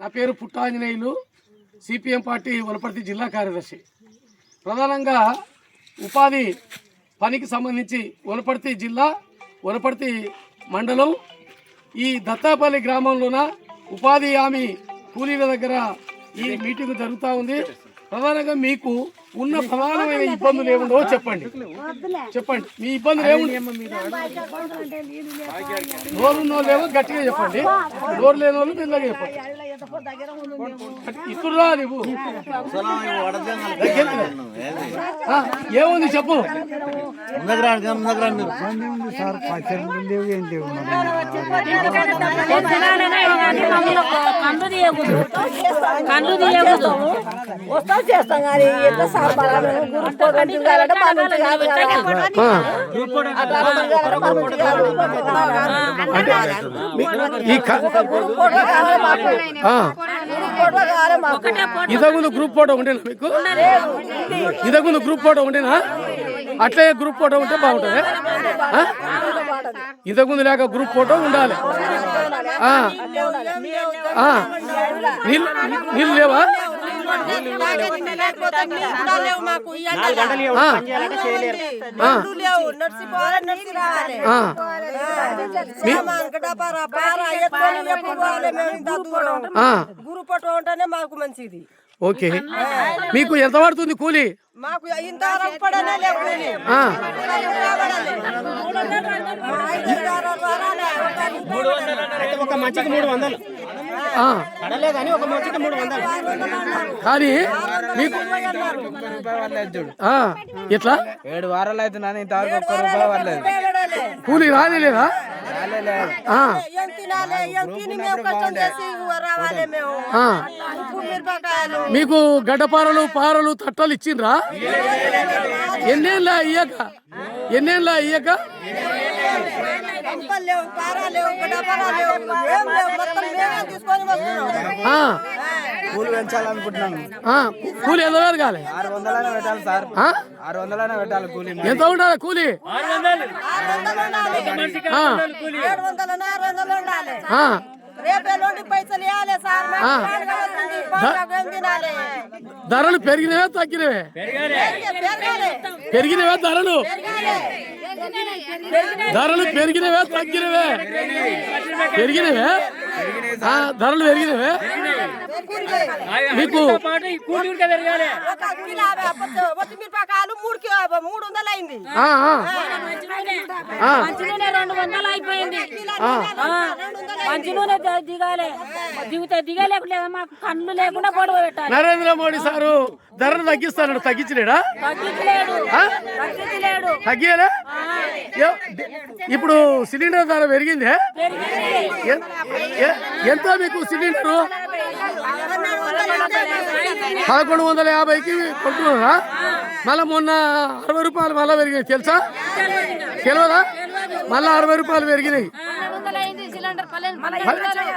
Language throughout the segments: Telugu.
నా పేరు పుట్టాంజనేయులు, సిపిఎం పార్టీ వనపర్తి జిల్లా కార్యదర్శి. ప్రధానంగా ఉపాధి పనికి సంబంధించి వనపర్తి జిల్లా, వనపర్తి మండలం, ఈ దత్తాపల్లి గ్రామంలోన ఉపాధి హామీ కూలీల దగ్గర ఈ మీటింగ్ జరుగుతూ ఉంది. ప్రధానంగా మీకు ఉన్న ప్రధానమైన ఇబ్బందులు ఏముండవో చెప్పండి. మీ ఇబ్బందులు ఏముంది? నోరు లేవో గట్టిగా చెప్పండి, నోరు లేని వాళ్ళు మెల్లగా చెప్పండి. ఇప్పుడు రా నువ్వు, ఏముంది చెప్పు. చేస్తాం కానీ ఇంతకుముందు గ్రూప్ ఫోటో ఉండేనా మీకు? ఇంతకుముందు గ్రూప్ ఫోటో ఉండేనా? అట్లే గ్రూప్ ఫోటో ఉంటే బాగుంటుంది. ఇంతకుముందు లేక గ్రూప్ ఫోటో ఉండాలి. నీళ్ళు లేవా? గురుపటం ఉంటేనే మాకు మంచిది. ఓకే, మీకు ఎంత పడుతుంది కూలి? మాకు ఇంత పడనే లేవు కూలి. ఒక మంచికి 300 కానీ మీకు ఎట్లా 7 వారాలు అయితే నాన్న ఇంతవరకు ఒక్క రూపాయి పడలేదు. కూలి రాలేదా? మీకు గడ్డపారలు పారలు తట్టలు ఇచ్చిండ్రా? ఎన్నేళ్ళ ఇయ్యక కూలి పెంచాలనుకుంటున్నాను. కూలి ఎంత కాలే? 600 పెట్టాలి సార్. 600 పెట్టాలి కూలి. ఎంత ఉండాలి కూలి? ధరలు పెరిగినవే తగ్గినవే? పెరిగినవే ధరలు పెరిగినవే తగ్గినవే? పెరిగినవే ధరలు పెరిగినవే. మీకు నరేంద్ర మోడీ సారు ధరలు తగ్గిస్తాడు, తగ్గించలేడా? తగ్గియలే. ఇప్పుడు సిలిండర్ ధర పెరిగిందే. ఎంత మీకు సిలిండరు? 1150కి కొంటున్నారా? మళ్ళీ మొన్న 60 రూపాయలు మళ్ళీ పెరిగినాయి, తెలుసా? తెలియదా? మళ్ళీ 60 రూపాయలు పెరిగినాయి.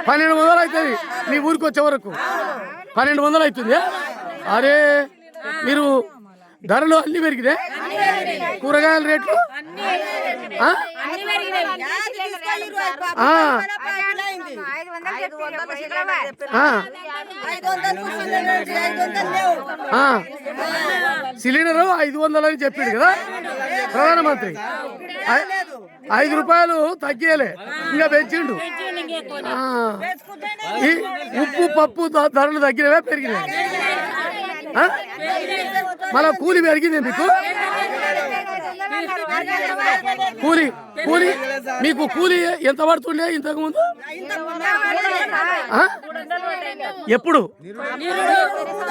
1200 అవుతుంది మీ ఊరికి వచ్చే వరకు. 1200 అవుతుంది. అరే, మీరు ధరలు అన్ని పెరిగినాయి. కూరగాయల రేట్లు సిలిండరు 500 అని చెప్పాడు కదా ప్రధానమంత్రి. 5 రూపాయలు తగ్గేలే, ఇంకా పెంచిండు. ఈ ఉప్పు పప్పు ధరలు తగ్గినవే పెరిగినాయి? మళ్ళా కూలి పెరిగింది మీకు? కూలి మీకు కూలి ఎంత పడుతుండే ఇంతకు ముందు? ఎప్పుడు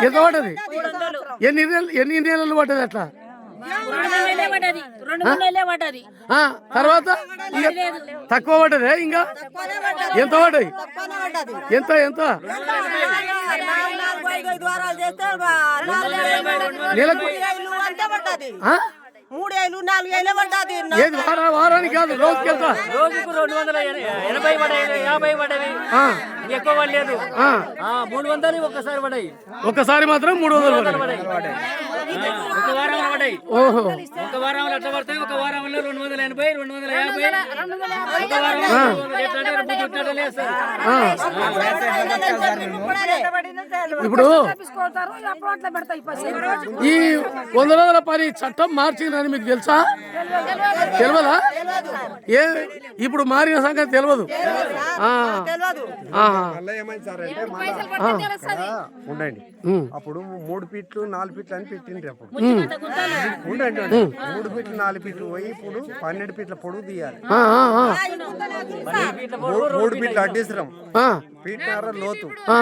ఎంత పడ్డది? ఎన్ని నెలలు పడ్డది అట్లా? తర్వాత తక్కువ పడ్డదే. ఇంకా ఎంత పడ్డది? ఎంత ఎంత నెలకు? 3 ఏళ్ళు 4 ఏళ్ళే పడ్డది. ఏది వారానికి కాదు, రోజుకి వెళ్తా. రోజుకు 280 50 పడేవి. ఎక్కువ పడలేదు. ఆ, 300 ఒక్కసారి పడాయి. ఒక్కసారి మాత్రం 300 పడ్డాయి. ఒక వారం పడాయి. ఓహో, ఒక వారంలో అట్లా పడతాయి. ఒక వారంలో 280, 250. ఒక వారంలో 200 లేదు సార్. ఆ. ఇప్పుడు ఈ 100 రోజుల పని చట్టం మార్చిందని మీకు తెలుసా? తెలియదా? ఏ ఇప్పుడు మారిన సంగతి తెలియదు. ఆ. ఆహా. ఉండండి అప్పుడు 3 ఫీట్లు 4 ఫీట్లు అని పెట్టిండ్రు అప్పుడు ఉండండి 3 ఫీట్లు 4 ఫీట్లు పోయి ఇప్పుడు 12 ఫీట్ల పొడుగు తీయాలి. ఆ, ఆ, ఆ. 3 ఫీట్లు అడ్డిసరం ఆ, ఫీట్నర లోతు ఆ,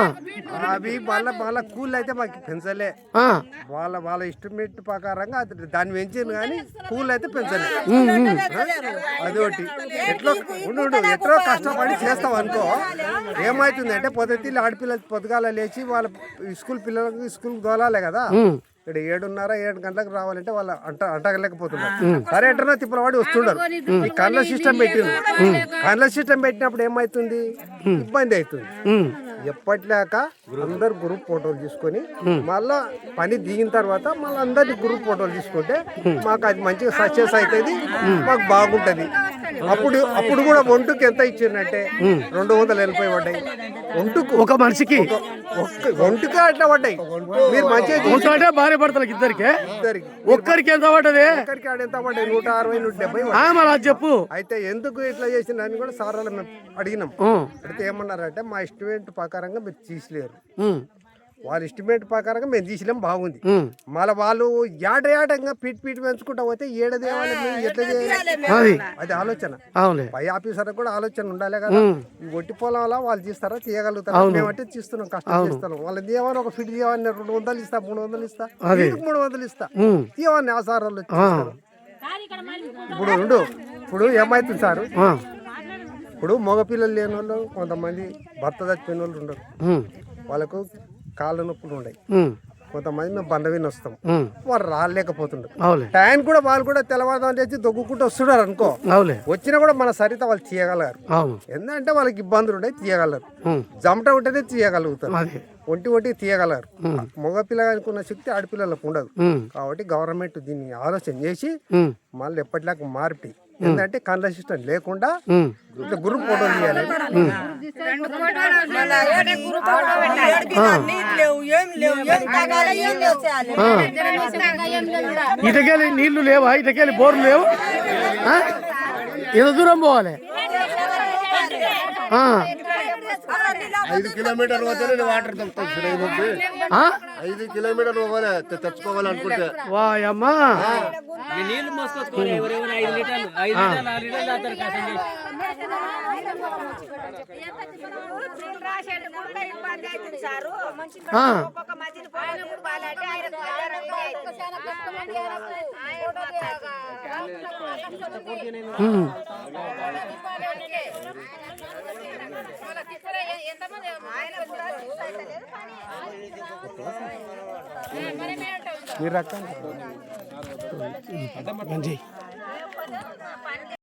అవి వాళ్ళ కూల్ అయితే మాకు పెంచలే. ఆ. వాళ్ళ ఇస్టిమేట్ ప్రకారంగా దాన్ని పెంచింది కానీ కూల్ అయితే పెంచలే. అదొకటి ఎట్లా ఎట్లా కష్టపడి చేస్తాం అనుకో ఏమవుతుంది అంటే పొద్దుతిల్లి ఆడపిల్లలు పొద్దుగాల లేచి వాళ్ళ స్కూల్ పిల్లలకు స్కూల్ దోలాలే కదా. ఇక్కడ 7:30 7 గంటలకు రావాలంటే వాళ్ళు అంటగలేకపోతున్నారు. సరే ఎట్లా తిప్పలవాడి వస్తుండరు. ఈ కళ్ళ సిస్టమ్ పెట్టింది. కళ్ళ సిస్టమ్ పెట్టినప్పుడు ఏమవుతుంది ఇబ్బంది అవుతుంది. ఎప్పట్లాక అందరు గ్రూప్ ఫోటోలు తీసుకొని మళ్ళా పని దిగిన తర్వాత మళ్ళీ అందరి గ్రూప్ ఫోటోలు తీసుకుంటే మాకు అది మంచిగా సక్సెస్ అవుతుంది, మాకు బాగుంటది. అప్పుడు కూడా ఒంటుకు ఎంత ఇచ్చిందంటే 280 పడ్డాయి. ఒంటుకు ఒక మనిషికి ఒంటుకే అట్లా పడ్డాయి. మీరు మంచిగా అంటే భార్య భర్తలకు ఇద్దరికి ఇద్దరికి ఒక్కరికి ఎంత పడ్డది? ఒక్కరికి ఆడ ఎంత పడ్డాయి 160 170. మరి అది చెప్పు. అయితే ఎందుకు ఇట్లా చేసిందని కూడా సార్ మేము అడిగినాం. అడిగితే ఏమన్నారంటే మా ఎస్టిమేట్ ప్రకారంగా మీరు తీసలేరు, వాళ్ళ ఎస్టిమేట్ ప్రకారంగా మేము తీసినాం బాగుంది. మళ్ళీ వాళ్ళు ఏటంగా పీట్ పెంచుకుంటా పోతే ఏడాది ఎట్లా చేయాలి అది ఆలోచన. పై ఆఫీసర్ కూడా ఆలోచన ఉండాలి కదా. ఈ ఒట్టి పొలంలో వాళ్ళు తీస్తారా తీయగలుగుతారా? మేమంటే తీస్తున్నాం, కష్టం చేస్తున్నాం. వాళ్ళని తీయమని ఒక ఫీట్ తీయమని 200 ఇస్తా 300 ఇస్తా 300 ఇస్తా తీయమని ఆ సార్ వాళ్ళు ఇప్పుడు ఏమవుతుంది సార్, ఇప్పుడు మగపిల్లలు లేని వాళ్ళు కొంతమంది భర్త చచ్చిపోయిన వాళ్ళు ఉండరు, వాళ్ళకు కాళ్ళ నొప్పులు ఉన్నాయి. కొంతమంది మేము బండవిని వస్తాం, వాళ్ళు రాలేకపోతుండ్రు. టైం కూడా వాళ్ళు కూడా తెల్లవారుదాం చేసి దొగ్గుకుంటూ వస్తున్నారు అనుకో, వచ్చినా కూడా మన సరిత వాళ్ళు తీయగలరు. ఎందుకంటే వాళ్ళకి ఇబ్బందులు ఉన్నాయి, తీయగలరు. జమట ఉంటేనే తీయగలుగుతారు, ఒంటి తీయగలరు. మగ పిల్లగానికి ఉన్న శక్తి ఆడపిల్లలకు ఉండదు. కాబట్టి గవర్నమెంట్ దీన్ని ఆలోచన చేసి మళ్ళీ ఎప్పటిలాగా మార్పి ఏంటంటే కన్ల సిస్టమ్ లేకుండా గ్రూప్ ఫోటోలు తీయాలి. ఇటకెళ్ళి నీళ్లు లేవా? ఇటకెళ్ళి బోర్లు లేవు? ఎంత దూరం పోవాలి? 5 కిలోమీటర్లు పోతేనే వాటర్ దొరుకుతుంది. 5 కిలోమీటర్లు పోవాలి తెచ్చుకోవాలనుకుంటే. వాయమ్మా, నీళ్లు మోసుకొచ్చుకోవాలి. ఎవరెవరు 5 లీటర్లు 4 లీటర్లు తాగుతారు కష్టం చేసి. మీరు రకాలు మంచి